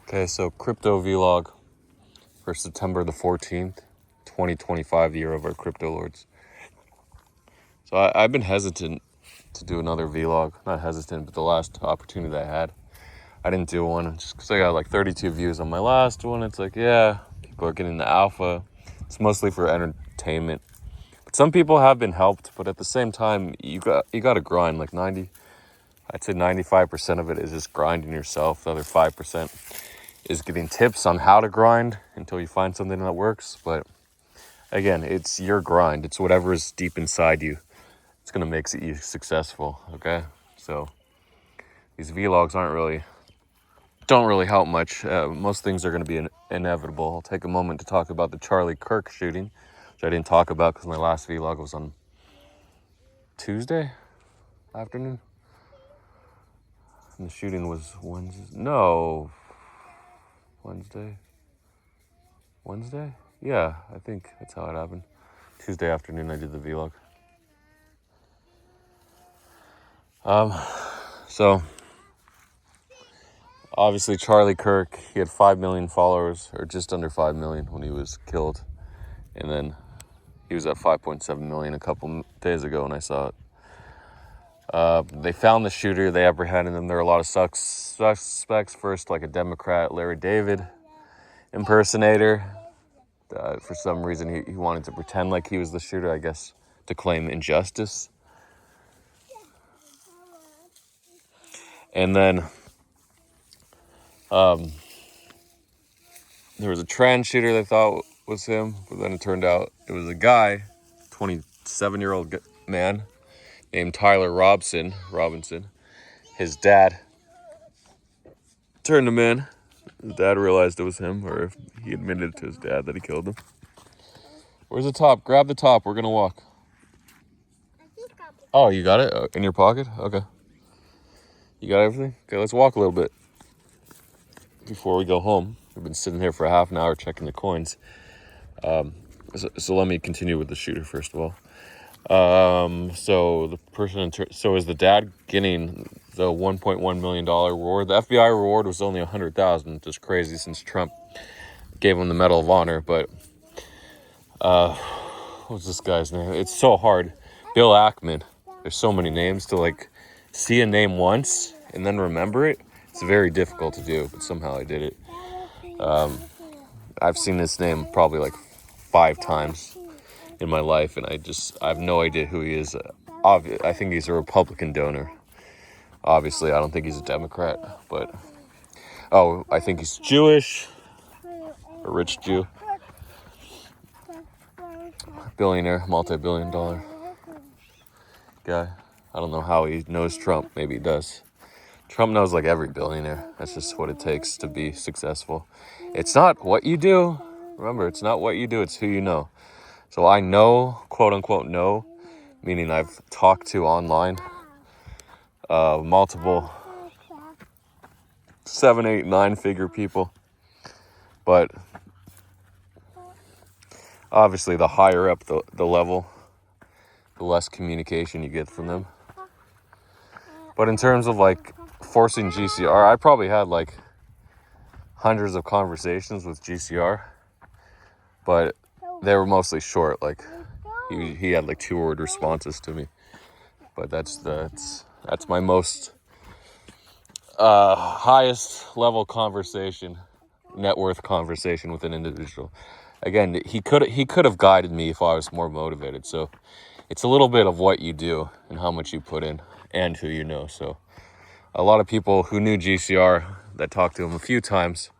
Okay, so crypto vlog for September the 14th, 2025, the year of our crypto lords. So I've been hesitant to do another vlog. Not hesitant, but the last opportunity that I had, I didn't do one just because I got like 32 views on my last one. It's like, yeah, people are getting the alpha. It's mostly for entertainment. But some people have been helped, but at the same time, you got to grind. Like I'd say 95% of it is just grinding yourself. The other 5% is getting tips on how to grind until you find something that works. But again, it's your grind. It's whatever is deep inside you. It's going to make you successful, okay? So these vlogs don't really help much. Most things are going to be inevitable. I'll take a moment to talk about the Charlie Kirk shooting, which I didn't talk about because my last vlog was on Tuesday afternoon. And the shooting was Wednesday? Yeah, I think that's how it happened. Tuesday afternoon, I did the vlog. So obviously Charlie Kirk, he had 5 million followers, or just under 5 million when he was killed. And then he was at 5.7 million a couple days ago when I saw it. They found the shooter, they apprehended him. There were a lot of suspects. First, like a Democrat, Larry David impersonator. For some reason, he wanted to pretend like he was the shooter, I guess, to claim injustice. And then there was a trans shooter they thought was him, but then it turned out it was a guy, 27-year-old man named Tyler Robinson. His dad turned him in. His dad realized it was him, or he admitted to his dad that he killed him. Where's the top? Grab the top. We're going to walk. Oh, you got it? In your pocket? Okay. You got everything? Okay, let's walk a little bit before we go home. We've been sitting here for a half an hour checking the coins. So let me continue with the shooter first of all. So the person, so is the dad getting the $1.1 million reward? The FBI reward was only $100,000, which is crazy since Trump gave him the Medal of Honor. But what's this guy's name? It's so hard. Bill Ackman. There's so many names to like see a name once and then remember it. It's very difficult to do, but somehow I did it. I've seen this name probably like 5 times in my life, and I have no idea who he is. I think he's a Republican donor. Obviously, I don't think he's a Democrat, but I think he's Jewish, a rich Jew, billionaire, multi-billion-dollar guy. I don't know how he knows Trump. Maybe he does. Trump knows like every billionaire. That's just what it takes to be successful. It's not what you do. Remember, it's not what you do, it's who you know. So I know, quote unquote, know, meaning I've talked to online multiple 7, 8, 9-figure people. But obviously the higher up the level, the less communication you get from them. But in terms of like forcing GCR, I probably had like hundreds of conversations with GCR, but they were mostly short. Like he had like 2-word responses to me. But that's my most highest level conversation, net worth conversation with an individual. Again, he could have guided me if I was more motivated. So it's a little bit of what you do and how much you put in and who you know. So a lot of people who knew GCR that talked to him a few times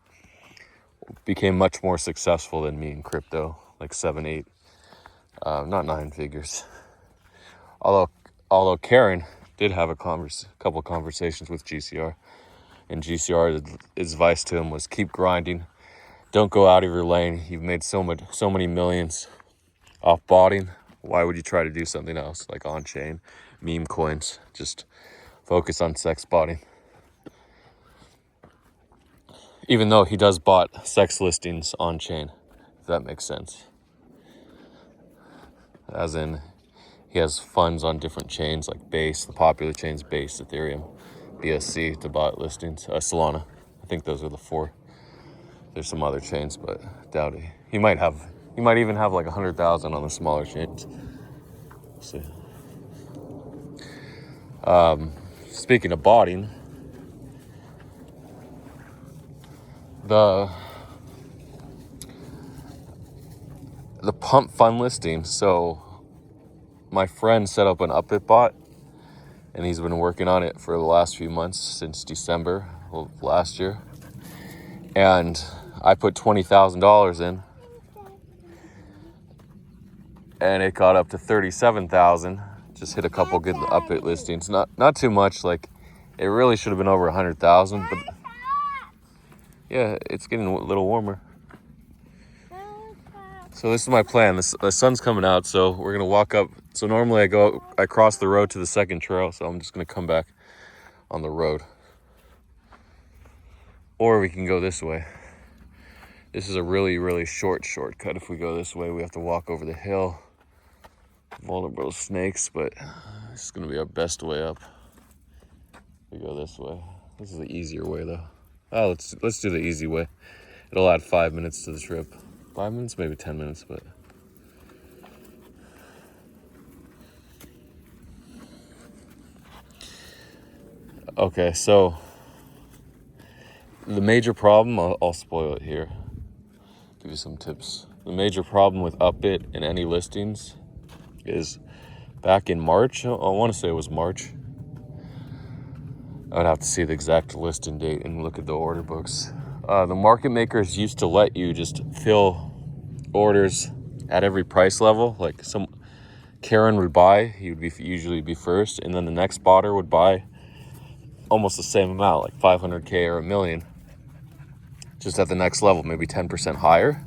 became much more successful than me in crypto, like 7, 8, not 9 figures. Although Karen did have a couple conversations with GCR, and GCR's advice to him was keep grinding, don't go out of your lane. You've made so many millions off botting. Why would you try to do something else like on-chain, meme coins? Just focus on sex botting. Even though he does bot sex listings on-chain, if that makes sense. As in, he has funds on different chains like Base, the popular chains Base, Ethereum, BSC to bot listings, Solana. I think those are the 4. There's some other chains, but doubt it. He might even have like 100,000 on the smaller chains. See. Speaking of botting, the pump fund listing. So my friend set up an Upbit bot, and he's been working on it for the last few months, since December of last year. And I put $20,000 in, and it got up to 37,000. Just hit a couple good Upbit listings. Not too much. Like, it really should have been over 100,000, but yeah, it's getting a little warmer. So this is my plan. The sun's coming out, so we're gonna walk up. So normally I cross the road to the second trail, so I'm just gonna come back on the road. Or we can go this way. This is a really, really shortcut. If we go this way, we have to walk over the hill. Vulnerable snakes, but this is gonna be our best way up. We go this way. This is the easier way, though. Oh, let's do the easy way. It'll add 5 minutes to the trip. 5 minutes, maybe 10 minutes, but. Okay, so the major problem, I'll spoil it here. Give you some tips. The major problem with Upbit and any listings is back in March. I want to say it was March. I would have to see the exact listing date and look at the order books. The market makers used to let you just fill orders at every price level. Like Karen would buy, he would usually be first, and then the next botter would buy almost the same amount, like 500K or $1 million, just at the next level, maybe 10% higher,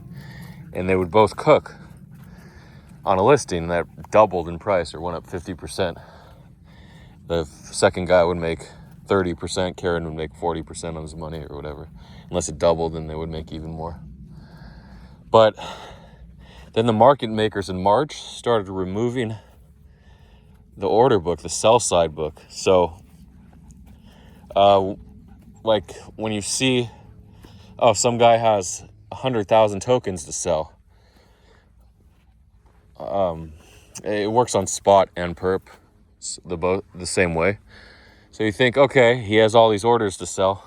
and they would both cook on a listing that doubled in price or went up 50%. The second guy would make 30%, Karen would make 40% on his money or whatever. Unless it doubled, then they would make even more. But then the market makers in March started removing the order book, the sell side book. So, like when you see, some guy has 100,000 tokens to sell. It works on spot and perp, the same way. So you think, okay, he has all these orders to sell.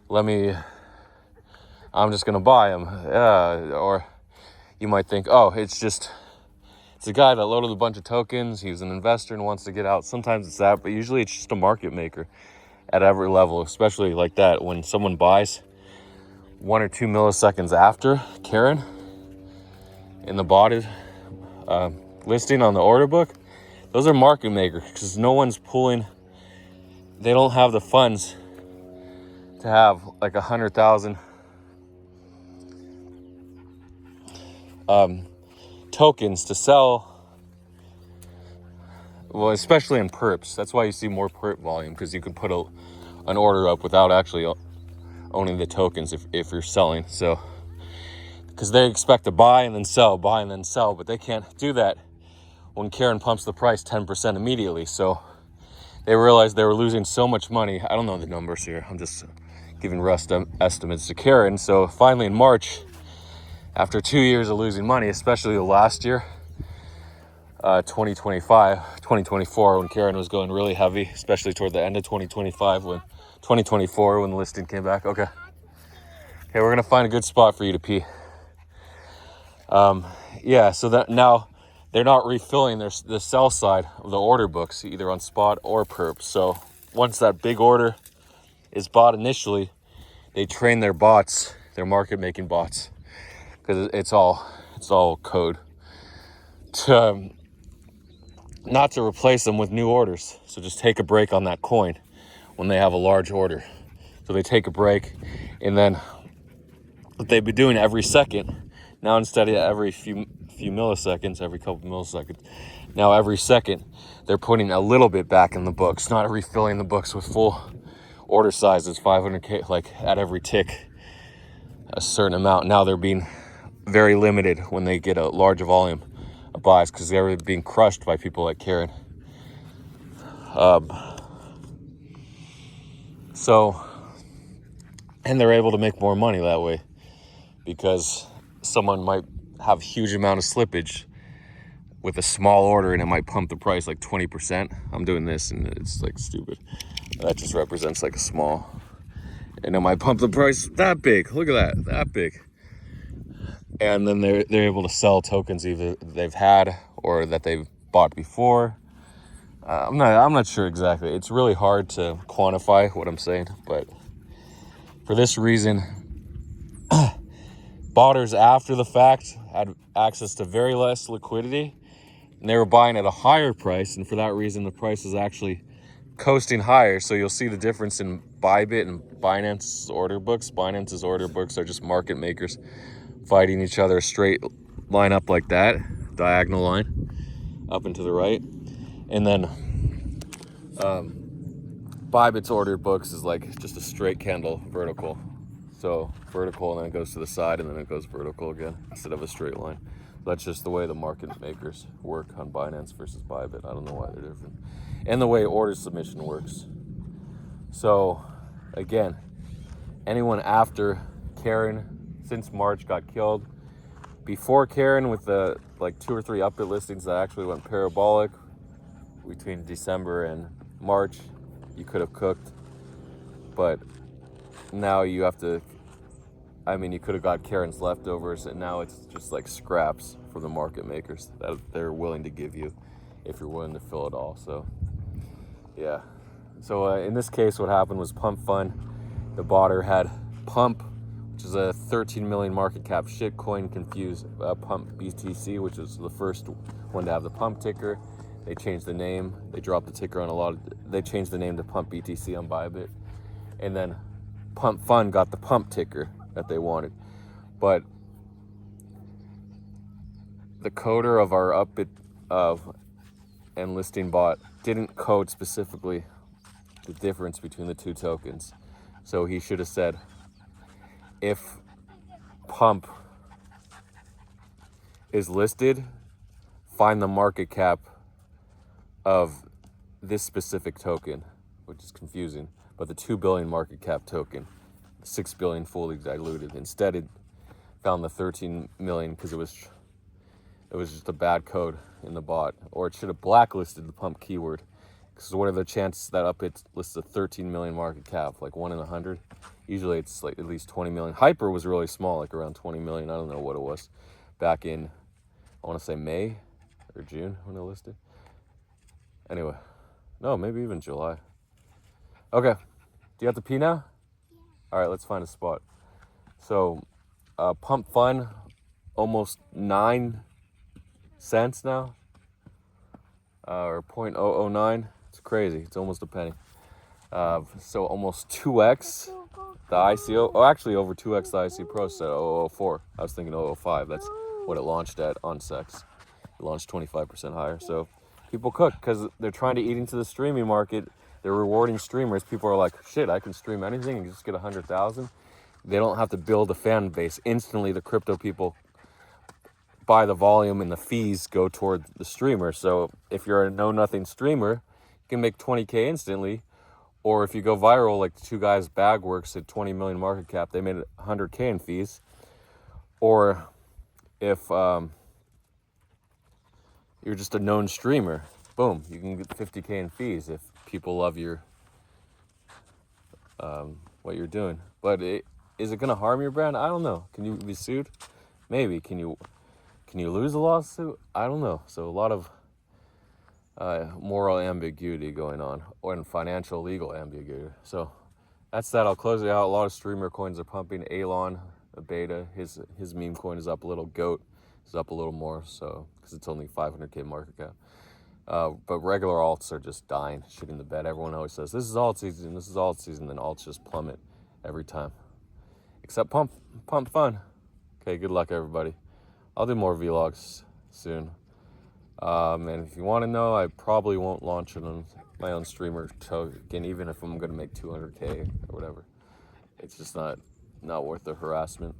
I'm just gonna buy them. Or you might think, it's a guy that loaded a bunch of tokens. He's an investor and wants to get out. Sometimes it's that, but usually it's just a market maker at every level, especially like that. When someone buys 1 or 2 milliseconds after Karen in the botted listing on the order book, those are market makers because no one's pulling. They don't have the funds to have like 100,000 tokens to sell. Well, especially in perps. That's why you see more perp volume, because you can put an order up without actually owning the tokens if you're selling. So, because they expect to buy and then sell, but they can't do that when Karen pumps the price 10% immediately. So they realized they were losing so much money. I don't know the numbers here. I'm just giving rough estimates to Karen. So finally in March, after 2 years of losing money, especially the last year, 2024, when Karen was going really heavy, especially toward the end of 2024, when the listing came back. Okay, we're gonna find a good spot for you to pee. So that now they're not refilling the sell side of the order books, either on spot or perp. So once that big order is bought initially, they train their bots, their market making bots, because it's all code, to not to replace them with new orders. So just take a break on that coin when they have a large order. So they take a break, and then what they've been doing every second, now instead of every few milliseconds, every couple milliseconds, now every second, they're putting a little bit back in the books, not refilling the books with full order sizes, 500K, like at every tick, a certain amount. Now they're being very limited when they get a large volume of buys, because they're being crushed by people like Karen. So And they're able to make more money that way because someone might have a huge amount of slippage with a small order and it might pump the price like 20%. I'm doing this and it's like stupid. That just represents like a small. And it might pump the price that big. Look at that big. And then they're able to sell tokens either they've had or that they've bought before. I'm not sure exactly. It's really hard to quantify what I'm saying, but for this reason, botters after the fact had access to very less liquidity, and they were buying at a higher price, and for that reason, the price is actually coasting higher. So you'll see the difference in Bybit and Binance's order books. Binance's order books are just market makers fighting each other a straight line up like that, diagonal line up and to the right. And then Bybit's order books is like just a straight candle vertical. So vertical and then it goes to the side and then it goes vertical again instead of a straight line. That's just the way the market makers work on Binance versus Bybit. I don't know why they're different. And the way order submission works. So again, anyone after Karen since March got killed. Before Karen, with the like 2 or 3 upbit listings that actually went parabolic between December and March, you could have cooked. But now you have to, you could have got Karen's leftovers, and now it's just like scraps for the market makers that they're willing to give you if you're willing to fill it all. So yeah. So in this case, what happened was Pump Fund, the botter had Pump, which is a 13 million market cap shitcoin, confused Pump BTC, which is the first one to have the Pump ticker. They changed the name. They dropped the ticker on they changed the name to Pump BTC on Bybit. And then Pump Fund got the Pump ticker that they wanted. But the coder of our upbit and listing bot didn't code specifically the difference between the two tokens. So he should have said, if Pump is listed, find the market cap of this specific token, which is confusing, but the 2 billion market cap token, 6 billion fully diluted. Instead, it found the 13 million because it was just a bad code in the bot, or it should have blacklisted the Pump keyword. Because what are the chances that it lists a 13 million market cap, like 1 in 100? Usually it's like at least 20 million. Hyper was really small, like around 20 million. I don't know what it was back in, I want to say May or June when it listed. Anyway, no, maybe even July. Okay, do you have to pee now? All right, let's find a spot. So Pump Fund, almost 9 cents now, or 0.009. It's crazy. It's almost a penny. So almost 2x the ICO. Oh, actually over 2x the IC Pro said 0.004. I was thinking 0.05. That's what it launched at on Sex. It launched 25% higher. So people cook because they're trying to eat into the streaming market. They're rewarding streamers. People are like, shit, I can stream anything and just get 100,000. They don't have to build a fan base. Instantly, the crypto people buy the volume and the fees go toward the streamer. So if you're a know-nothing streamer, you can make 20K instantly. Or if you go viral, like the 2 guys, Bagworks, at 20 million market cap, they made 100K in fees. Or if you're just a known streamer, boom, you can get 50K in fees if people love your what you're doing. But is it going to harm your brand? I don't know. Can you be sued? Maybe. Can you lose a lawsuit? I don't know. So a lot of moral ambiguity going on, or in financial legal ambiguity. So that's that. I'll close it out. A lot of streamer coins are pumping. Alon, a beta, his meme coin is up a little. Goat is up a little more, so because it's only 500K market cap. But regular alts are just dying, shitting the bed. Everyone always says, this is alt season, then alts just plummet every time. Except Pump Fun. Okay, good luck, everybody. I'll do more vlogs soon. And if you want to know, I probably won't launch it on my own streamer token, even if I'm going to make 200K or whatever. It's just not worth the harassment.